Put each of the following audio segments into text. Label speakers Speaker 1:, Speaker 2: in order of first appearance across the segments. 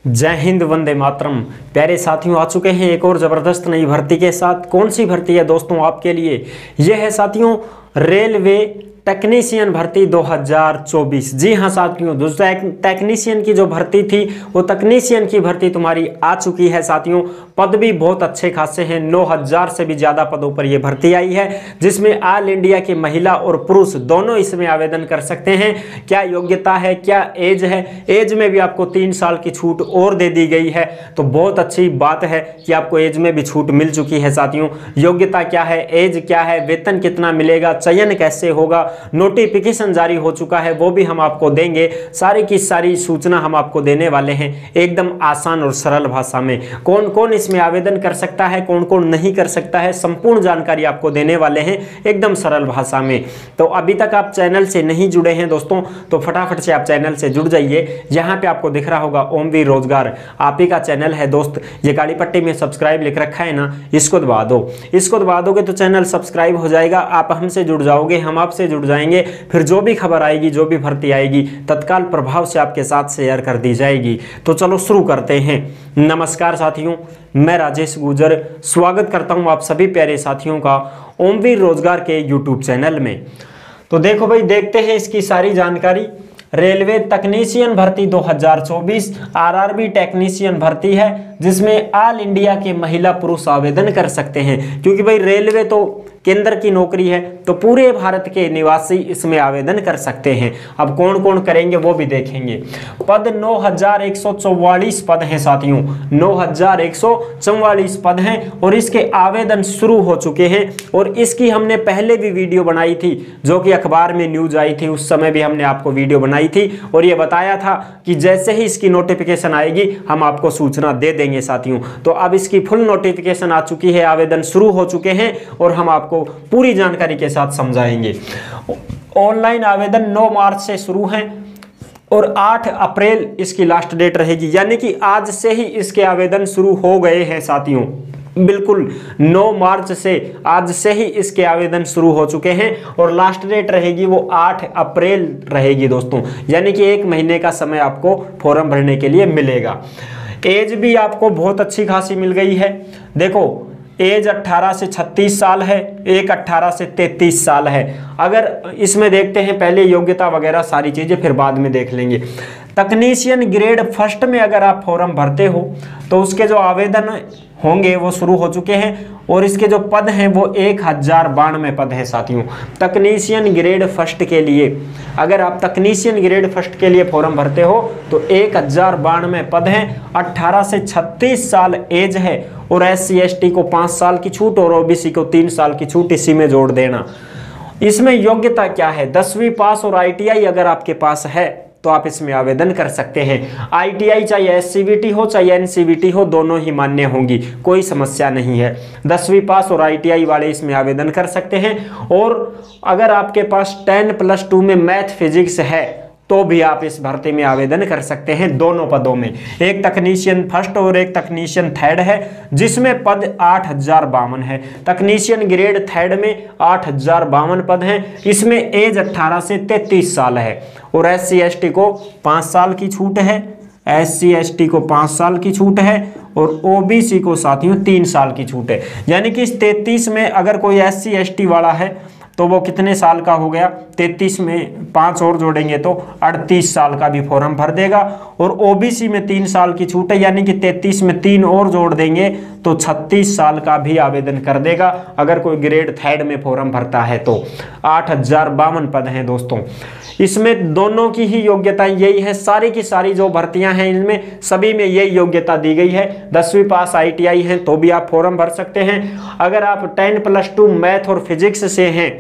Speaker 1: जय हिंद, वंदे मातरम। प्यारे साथियों, आ चुके हैं एक और ज़बरदस्त नई भर्ती के साथ। कौन सी भर्ती है दोस्तों आपके लिए? यह है साथियों रेलवे टेक्नीशियन भर्ती 2024। जी हाँ साथियों, टेक्नीशियन की जो भर्ती थी वो टेक्नीशियन की भर्ती तुम्हारी आ चुकी है साथियों। पद भी बहुत अच्छे खासे हैं, 9000 से भी ज़्यादा पदों पर यह भर्ती आई है, जिसमें ऑल इंडिया की महिला और पुरुष दोनों इसमें आवेदन कर सकते हैं। क्या योग्यता है, क्या एज है? एज में भी आपको 3 साल की छूट और दे दी गई है, तो बहुत अच्छी बात है कि आपको एज में भी छूट मिल चुकी है साथियों। योग्यता क्या है, एज क्या है, वेतन कितना मिलेगा, चयन कैसे होगा, नोटिफिकेशन जारी हो चुका है, वो भी हम आपको देंगे। सारी की सारी सूचना हम आपको देने वाले हैं एकदम आसान और सरल भाषा में। कौन कौन इसमें आवेदन कर सकता है, कौन कौन नहीं कर सकता है, संपूर्ण जानकारी आपको देने वाले हैं एकदम सरल भाषा में। तो अभी तक आप चैनल से नहीं जुड़े हैं दोस्तों, तो फटाफट से आप चैनल से जुड़ जाइए। यहाँ पे आपको दिख रहा होगा ओमवीर रोजगार, आप ही का चैनल है दोस्त। ये काली पट्टी में सब्सक्राइब लिख रखा है ना, इसको दबा दो। इसको दबा दोगे तो चैनल सब्सक्राइब हो जाएगा, आप हमसे जुड़ जाओगे, हम आपसे जुड़ जाएंगे। फिर जो भी खबर आएगी, जो भी भर्ती आएगी, तत्काल प्रभाव से आपके साथ शेयर कर दी जाएगी। तो चलो शुरू करते हैं। नमस्कार साथियों, मैं राजेश गुजर स्वागत करता हूं आप सभी प्यारे साथियों का ओमवीर रोजगार के यूट्यूब चैनल में। तो देखो भाई, देखते हैं इसकी सारी जानकारी। रेलवे टेक्नीशियन भर्ती 2024 आरआरबी टेक्नीशियन भर्ती है, जिसमें ऑल इंडिया के महिला पुरुष आवेदन कर सकते हैं। क्योंकि भाई रेलवे तो केंद्र की नौकरी है, तो पूरे भारत के निवासी इसमें आवेदन कर सकते हैं। अब कौन कौन करेंगे वो भी देखेंगे। पद 9144 पद हैं साथियों, 9144 पद हैं और इसके आवेदन शुरू हो चुके हैं। और इसकी हमने पहले भी वीडियो बनाई थी, जो कि अखबार में न्यूज आई थी, उस समय भी हमने आपको वीडियो बनाई थी और ये बताया था कि जैसे ही इसकी नोटिफिकेशन आएगी हम आपको सूचना दे देंगे साथियों। तो अब इसकी फुल नोटिफिकेशन आ चुकी है, आवेदन शुरू हो चुके हैं और हम आपको पूरी जानकारी के साथ समझाएंगे। ऑनलाइन आवेदन 9 मार्च से शुरू है और 8 अप्रैल इसकी लास्ट डेट रहेगी, यानी कि आज से ही इसके आवेदन शुरू हो गए हैं साथियों। बिल्कुल 9 मार्च से आज से ही इसके आवेदन शुरू हो चुके हैं और लास्ट डेट रहेगी वो 8 अप्रैल रहेगी दोस्तों, यानी कि 1 महीने का समय आपको फॉर्म भरने के लिए मिलेगा। एज भी आपको बहुत अच्छी खासी मिल गई है। देखो, एज 18 से 36 साल है, एक 18 से 33 साल है। अगर इसमें देखते हैं पहले योग्यता वगैरह सारी चीज़ें, फिर बाद में देख लेंगे। टेक्नीशियन ग्रेड फर्स्ट में अगर आप फॉर्म भरते हो तो उसके जो आवेदन होंगे वो शुरू हो चुके हैं और इसके जो पद हैं वो 1092 पद हैं साथियों। टेक्नीशियन ग्रेड फर्स्ट के लिए अगर आप टेक्नीशियन ग्रेड फर्स्ट के लिए फॉर्म भरते हो तो 1092 पद हैं। 18 से 36 साल एज है और SC ST को 5 साल की छूट और OBC को 3 साल की छूट इसी में जोड़ देना। इसमें योग्यता क्या है? 10वीं पास और ITI अगर आपके पास है तो आप इसमें आवेदन कर सकते हैं। ITI चाहे SCVT हो चाहे NCVT हो, दोनों ही मान्य होंगी, कोई समस्या नहीं है। 10वीं पास और ITI वाले इसमें आवेदन कर सकते हैं। और अगर आपके पास 10+2 में मैथ फिजिक्स है तो भी आप इस भर्ती में आवेदन कर सकते हैं, दोनों पदों में। एक टेक्नीशियन फर्स्ट और एक टेक्नीशियन थर्ड है, जिसमें पद 8052 है। टेक्नीशियन ग्रेड थर्ड में 8052 पद हैं। इसमें एज 18 से 33 साल है और SC ST को 5 साल की छूट है। SC ST को 5 साल की छूट है और OBC को साथियों 3 साल की छूट है। यानी कि इस 33 में अगर कोई SC ST वाला है तो वो कितने साल का हो गया? 33 में 5 और जोड़ेंगे तो 38 साल का भी फॉर्म भर देगा। और OBC में 3 साल की छूट है, यानी कि 33 में 3 और जोड़ देंगे तो 36 साल का भी आवेदन कर देगा अगर कोई ग्रेड थर्ड में फॉर्म भरता है तो। 8052 पद हैं दोस्तों। इसमें दोनों की ही योग्यता यही है। सारी की सारी जो भर्तियां हैं इनमें सभी में यही योग्यता दी गई है। 10वीं पास ITI है तो भी आप फॉर्म भर सकते हैं। अगर आप 10+2 मैथ और फिजिक्स से हैं,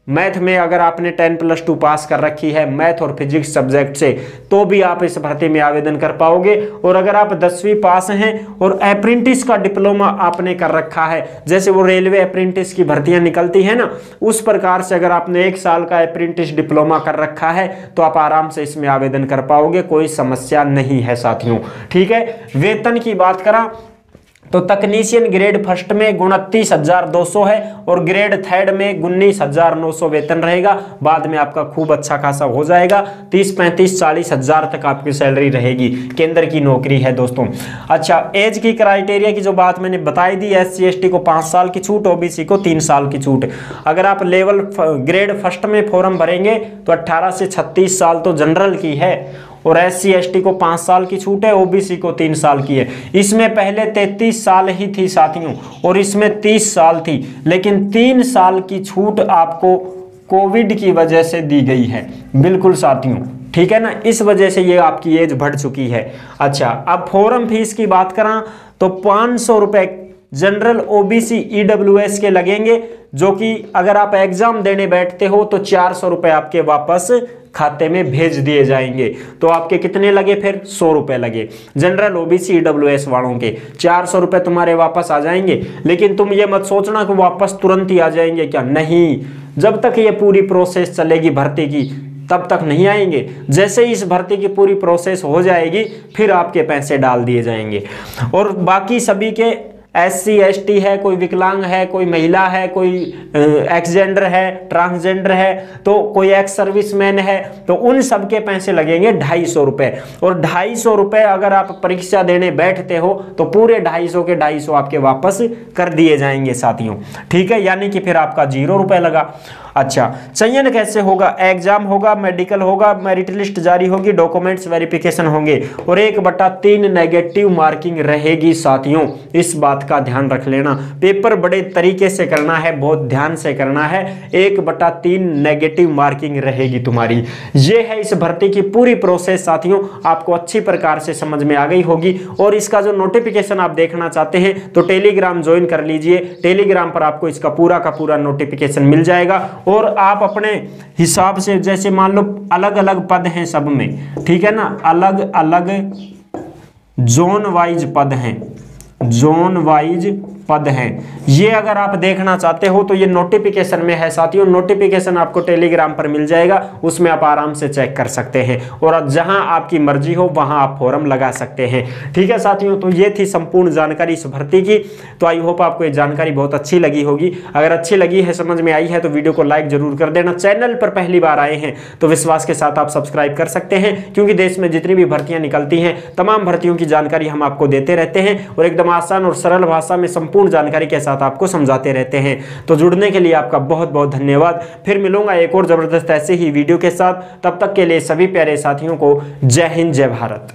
Speaker 1: मैथ में अगर आपने 10+2 पास कर रखी है मैथ और फिजिक्स सब्जेक्ट से, तो भी आप इस भर्ती में आवेदन कर पाओगे। और अगर आप 10वीं पास हैं और अप्रेंटिस का डिप्लोमा आपने कर रखा है, जैसे वो रेलवे अप्रेंटिस की भर्तियां निकलती है ना, उस प्रकार से अगर आपने 1 साल का अप्रेंटिस डिप्लोमा कर रखा है तो आप आराम से इसमें आवेदन कर पाओगे, कोई समस्या नहीं है साथियों। ठीक है, वेतन की बात करा तो तकनीशियन ग्रेड फर्स्ट में 29,200 है और ग्रेड थर्ड में 19,900 वेतन रहेगा। बाद में आपका खूब अच्छा खासा हो जाएगा, 30, 35, 40 हजार तक आपकी सैलरी रहेगी। केंद्र की नौकरी है दोस्तों। अच्छा, एज की क्राइटेरिया की जो बात मैंने बताई दी, SC ST को 5 साल की छूट, OBC को 3 साल की छूट। अगर आप लेवल ग्रेड फर्स्ट में फॉर्म भरेंगे तो 18 से 36 साल तो जनरल की है और SC ST को 5 साल की छूट है, OBC को 3 साल की है। इसमें पहले 33 साल ही थी साथियों और इसमें 30 साल थी, लेकिन 3 साल की छूट आपको कोविड की वजह से दी गई है। बिल्कुल साथियों, ठीक है ना, इस वजह से ये आपकी एज बढ़ चुकी है। अच्छा, अब फॉर्म फीस की बात करें तो 500 रुपए जनरल, OBC, EWS के लगेंगे, जो कि अगर आप एग्जाम देने बैठते हो तो 400 रुपए आपके वापस खाते में भेज दिए जाएंगे। तो आपके कितने लगे फिर? 100 रुपए लगे। जनरल, OBC, EWS वालों के 400 रुपए तुम्हारे वापस आ जाएंगे। लेकिन तुम ये मत सोचना कि वापस तुरंत ही आ जाएंगे, क्या नहीं, जब तक ये पूरी प्रोसेस चलेगी भर्ती की तब तक नहीं आएंगे। जैसे ही इस भर्ती की पूरी प्रोसेस हो जाएगी फिर आपके पैसे डाल दिए जाएंगे। और बाकी सभी के SC ST है, कोई विकलांग है, कोई महिला है, कोई एक्सजेंडर है, ट्रांसजेंडर है, तो कोई एक्स सर्विसमैन है, तो उन सब के पैसे लगेंगे 250 रुपए। और 250 रुपए अगर आप परीक्षा देने बैठते हो तो पूरे 250 के 250 आपके वापस कर दिए जाएंगे साथियों, ठीक है, यानी कि फिर आपका 0 रुपए लगा। अच्छा, चयन कैसे होगा? एग्जाम होगा, मेडिकल होगा, मेरिट लिस्ट जारी होगी, डॉक्यूमेंट्स वेरिफिकेशन होंगे और 1/3 नेगेटिव मार्किंग रहेगी साथियों। इस बात का ध्यान रख लेना, पेपर बड़े तरीके से करना है, बहुत ध्यान से करना है। 1/3 नेगेटिव मार्किंग रहेगी तुम्हारी। ये है इस भर्ती की पूरी प्रोसेस साथियों, आपको अच्छी प्रकार से समझ में आ गई होगी। और इसका जो नोटिफिकेशन आप देखना चाहते हैं तो टेलीग्राम ज्वाइन कर लीजिए। टेलीग्राम पर आपको इसका पूरा का पूरा नोटिफिकेशन मिल जाएगा और आप अपने हिसाब से, जैसे मान लो अलग अलग पद हैं सब में, ठीक है ना, अलग अलग जोन वाइज पद हैं, जोन वाइज पद हैं। ये अगर आप देखना चाहते हो तो ये नोटिफिकेशन में है साथियों। नोटिफिकेशन आपको टेलीग्राम पर मिल जाएगा, उसमें आप आराम से चेक कर सकते हैं और जहां आपकी मर्जी हो वहां आप फॉर्म लगा सकते हैं, ठीक है साथियों। तो ये थी संपूर्ण जानकारी इस भर्ती की। तो आई होप आपको ये जानकारी बहुत अच्छी लगी होगी। अगर अच्छी लगी है, समझ में आई है, तो वीडियो को लाइक जरूर कर देना। चैनल पर पहली बार आए हैं तो विश्वास के साथ आप सब्सक्राइब कर सकते हैं, क्योंकि देश में जितनी भी भर्तियां निकलती हैं तमाम भर्तियों की जानकारी हम आपको देते रहते हैं और एकदम आसान और सरल भाषा में संपूर्ण जानकारी के साथ आपको समझाते रहते हैं। तो जुड़ने के लिए आपका बहुत बहुत धन्यवाद। फिर मिलूंगा एक और जबरदस्त ऐसे ही वीडियो के साथ। तब तक के लिए सभी प्यारे साथियों को जय हिंद, जय भारत।